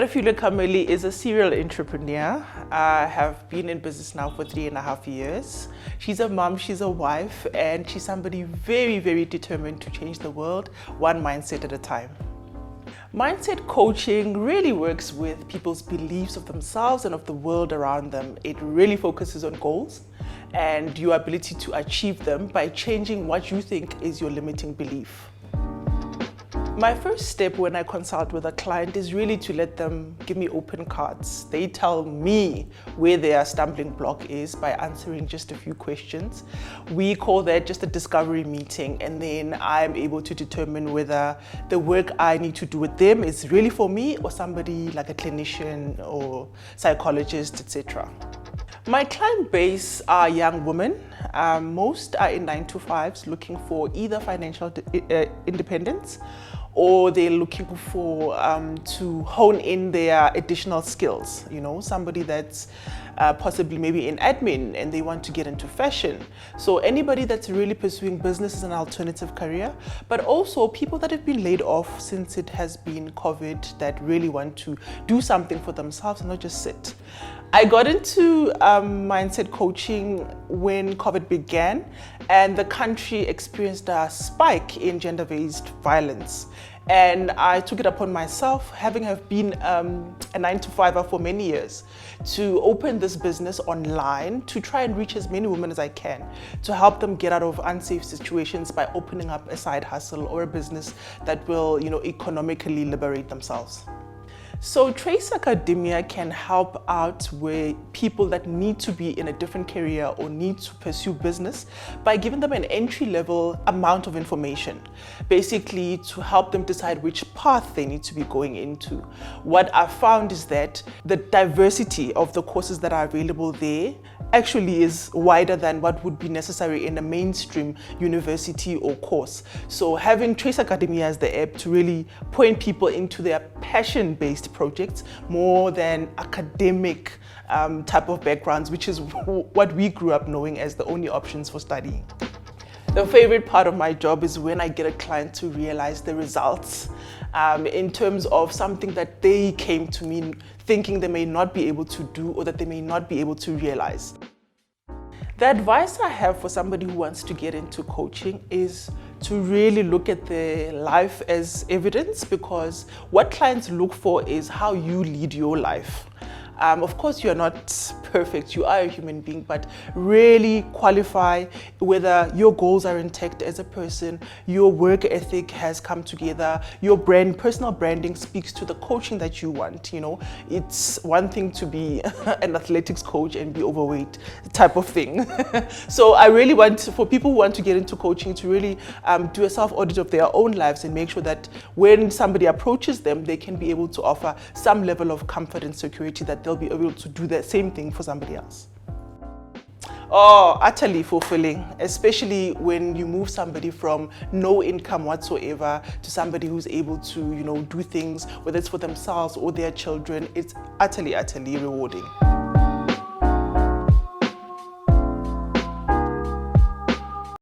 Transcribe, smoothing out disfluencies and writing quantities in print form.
Refiloe Khameli is a serial entrepreneur. I have been in business now for 3.5 years. She's a mom, she's a wife, and she's somebody very, very determined to change the world, one mindset at a time. Mindset coaching really works with people's beliefs of themselves and of the world around them. It really focuses on goals and your ability to achieve them by changing what you think is your limiting belief. My first step when I consult with a client is really to let them give me open cards. They tell me where their stumbling block is by answering just a few questions. We call that just a discovery meeting, and then I'm able to determine whether the work I need to do with them is really for me or somebody like a clinician or psychologist, etc. My client base are young women. Most are in 9-to-5s looking for either financial independence or they're looking for to hone in their additional skills. You know, somebody that's possibly maybe in admin and they want to get into fashion. So anybody that's really pursuing business as an alternative career, but also people that have been laid off since it has been COVID that really want to do something for themselves and not just sit. I got into mindset coaching when COVID began and the country experienced a spike in gender-based violence. And I took it upon myself, having been a 9-to-5er for many years, to open this business online to try and reach as many women as I can, to help them get out of unsafe situations by opening up a side hustle or a business that will, economically liberate themselves. So Trace Academia can help out with people that need to be in a different career or need to pursue business by giving them an entry-level amount of information, basically to help them decide which path they need to be going into. What I've found is that the diversity of the courses that are available there actually is wider than what would be necessary in a mainstream university or course. So having Trace Academia as the app to really point people into their passion-based projects more than academic type of backgrounds, which is what we grew up knowing as the only options for studying. The favorite part of my job is when I get a client to realize the results in terms of something that they came to me thinking they may not be able to do or that they may not be able to realize. The advice I have for somebody who wants to get into coaching is to really look at their life as evidence, because what clients look for is how you lead your life. Of course, you're not perfect, you are a human being, but really qualify whether your goals are intact as a person, your work ethic has come together, your personal branding speaks to the coaching that you want. It's one thing to be an athletics coach and be overweight type of thing. So I really want for people who want to get into coaching to really do a self-audit of their own lives and make sure that when somebody approaches them, they can be able to offer some level of comfort and security that they'll be able to do the same thing for somebody else. Oh, utterly fulfilling, especially when you move somebody from no income whatsoever to somebody who's able to, do things, whether it's for themselves or their children. It's utterly, utterly rewarding.